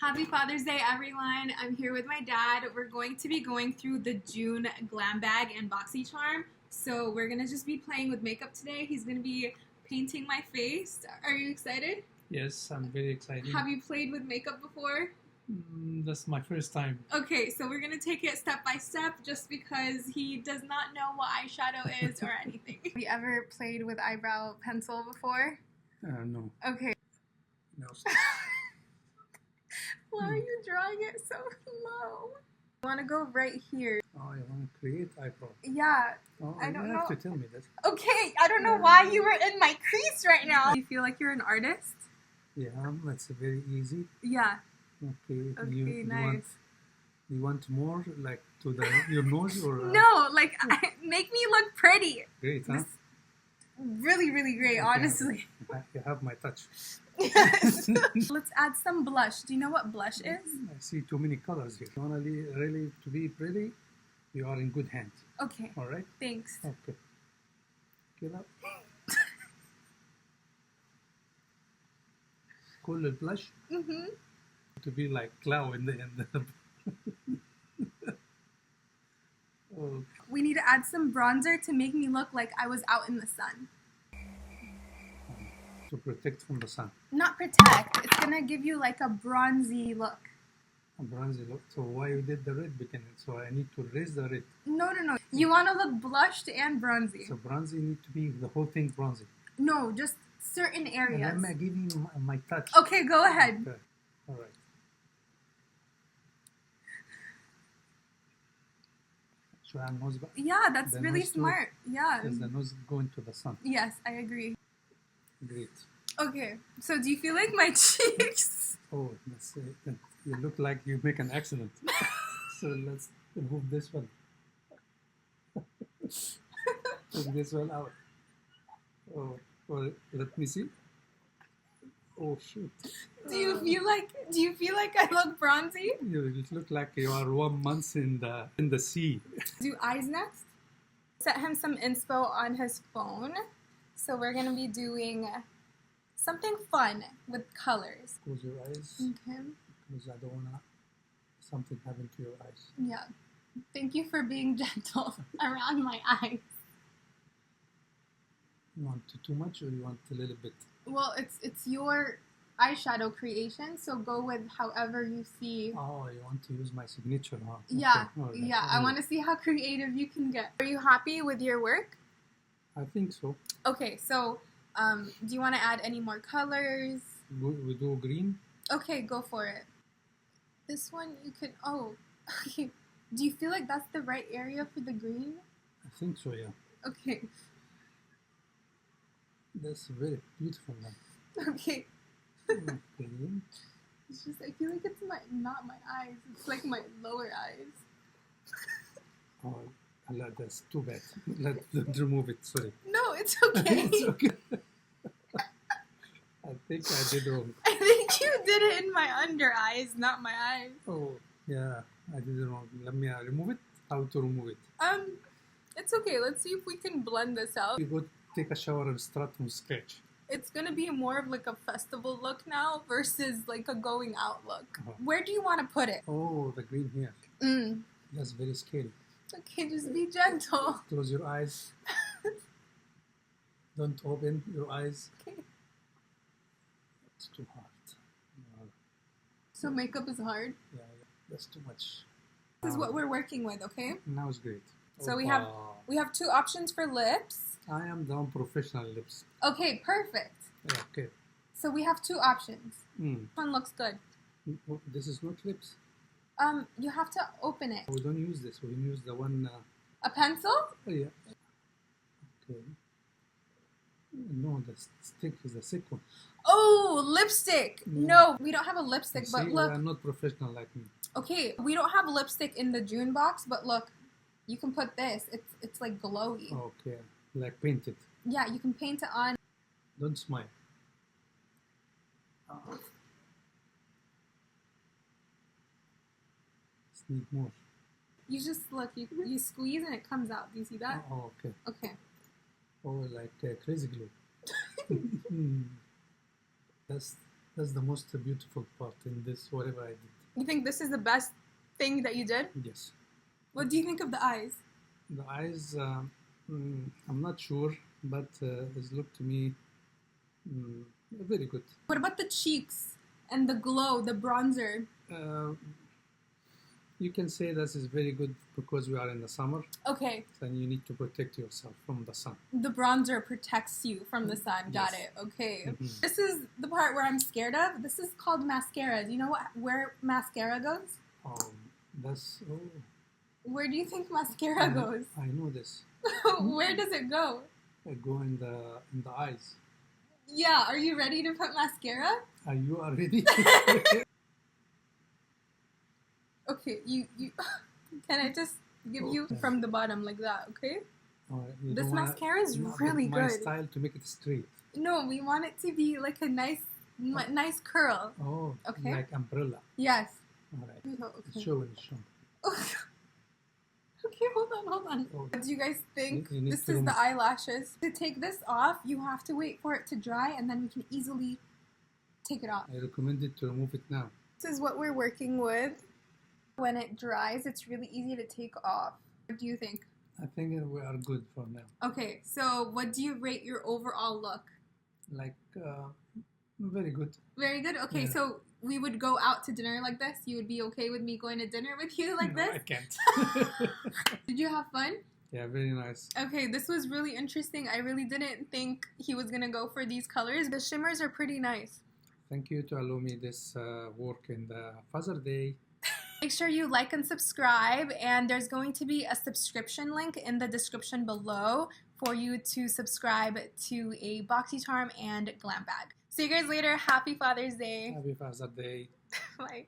Happy Father's Day, everyone. I'm here with my dad. We're going to be going through the June Glam Bag and BoxyCharm. So we're going to just be playing with makeup today. He's going to be painting my face. Are you excited? Yes, I'm very excited. Have you played with makeup before? That's my first time. Okay, so we're going to take it step by step just because he does not know what eyeshadow is or anything. Have you ever played with eyebrow pencil before? No. Okay. No. Why are you drawing it so low? I want to go right here. Oh, you want to create eyebrow? Yeah. Oh, I don't you know. have to tell me that. Okay, I don't know why you were in my crease right now. Do you feel like you're an artist? Yeah, that's very easy. Yeah. Okay. Okay, nice. You want more, like to your nose or? No, like make me look pretty. Great, huh? Really, really great, Okay. Honestly. You have my touch. Yes. Let's add some blush. Do you know what blush is? I see too many colors here. If you want to really to be pretty, you are in good hands. Okay. All right. Thanks. Okay. Get up. Color blush. Mhm. To be like cloud in the end. Oh. We need to add some bronzer to make me look like I was out in the sun. To protect from the sun. Not protect. It's gonna give you like a bronzy look. A bronzy look. So why you did the red beginning? So I need to raise the red. No. You want to look blushed and bronzy. So bronzy need to be the whole thing bronzy. No, just certain areas. And I'm giving you my touch. Okay, go ahead. Okay. All right. So I'm nose back. Yeah, that's The really nose too, smart. Yeah. because the nose going to the sun. Yes, I agree. Great. Okay, so do you feel like my cheeks? Oh, that's it. You look like you make an accident. So let's remove this one. Take this one out. Oh, let me see. Oh shoot! Do you feel like I look bronzy? You look like you are 1 month in the sea. Do eyes next. Set him some inspo on his phone, so we're gonna be doing something fun with colors. Close your eyes, Okay. because I don't wanna something happen to your eyes. Yeah. Thank you for being gentle around my eyes. You want too much or you want a little bit? Well, it's your eyeshadow creation, so go with however you see. Oh, you want to use my signature, huh? Yeah, Okay. All right. yeah. I want to see how creative you can get. Are you happy with your work? I think so. Okay, so do you want to add any more colors? We do green. Okay, go for it. This one you could. Oh, okay. Do you feel like that's the right area for the green? I think so, yeah. Okay. That's very beautiful one. Okay. Okay. It's just I feel like it's not my eyes. It's like my lower eyes. Oh, Allah, that's too bad. Let's remove it. Sorry. No, it's okay. It's okay. I think I did wrong. I think you did it in my under eyes, not my eyes. Oh, yeah, I did it wrong. Let me remove it. How to remove it? It's okay. Let's see if we can blend this out. You go take a shower and start from scratch. It's gonna be more of like a festival look now versus like a going out look. Uh-huh. Where do you want to put it? Oh, the green here. That's very scary. Okay, just be gentle. Close your eyes. Don't open your eyes. Okay. It's too hard. No. So makeup is hard. Yeah, that's too much. This is what we're working with, okay? Now it's great. So we have two options for lips. I am the professional lips. Okay, perfect. Yeah, okay. So we have two options. Mm. One looks good. This is not lips. You have to open it. We don't use this. We use the one. A pencil? Oh, yeah. Okay. No, the stick is the sick one. Oh, lipstick. Yeah. No, we don't have a lipstick, but See, look. I'm not professional like me. Okay, we don't have lipstick in the June box, but look, you can put this. It's like glowy. Okay, like painted. Yeah, you can paint it on. Don't smile. Need more. You just look. You squeeze and it comes out. Do you see that? Oh, okay. Okay. Oh, like crazy glue. That's That's the most beautiful part in this, whatever I did. You think this is the best thing that you did? Yes. What do you think of the eyes? The eyes, I'm not sure, but it looked to me very good. What about the cheeks and the glow, the bronzer? You can say this is very good because we are in the summer, Okay, and you need to protect yourself from the sun. the bronzer protects you from the sun. Got Yes. it. Okay. Mhm. This is the part where I'm scared of. This is called mascara. Do you know where mascara goes? That's Where do you think mascara goes? I know this. Where does it go? I go in the eyes. Yeah, are you ready to put mascara? Are you ready? Okay, you can I just give you Okay. from the bottom like that, okay? You This don't wanna- mascara is no, but really my good. style to make it straight. No, we want it to be like a nice curl. Oh, Okay. like umbrella. Yes. All right. Oh, It's okay. showing, it's showing. Okay, hold on. Oh, What do you guys think? You need This to is the remove- eyelashes. To take this off, you have to wait for it to dry and then we can easily take it off. I recommend it to remove it now. This is what we're working with. When it dries, it's really easy to take off. What do you think? I think we are good for now. Okay, so what do you rate your overall look? Like, very good. Very good? Okay, Yeah. so we would go out to dinner like this? You would be okay with me going to dinner with you like No, I this? can't. Did you have fun? Yeah, very nice. Okay, this was really interesting. I really didn't think he was gonna go for these colors. The shimmers are pretty nice. Thank you to allow me this work in the Father Day. Make sure you like and subscribe, and there's going to be a subscription link in the description below for you to subscribe to a BoxyCharm and Glam Bag. See you guys later. Happy Father's Day. Happy Father Day. Bye.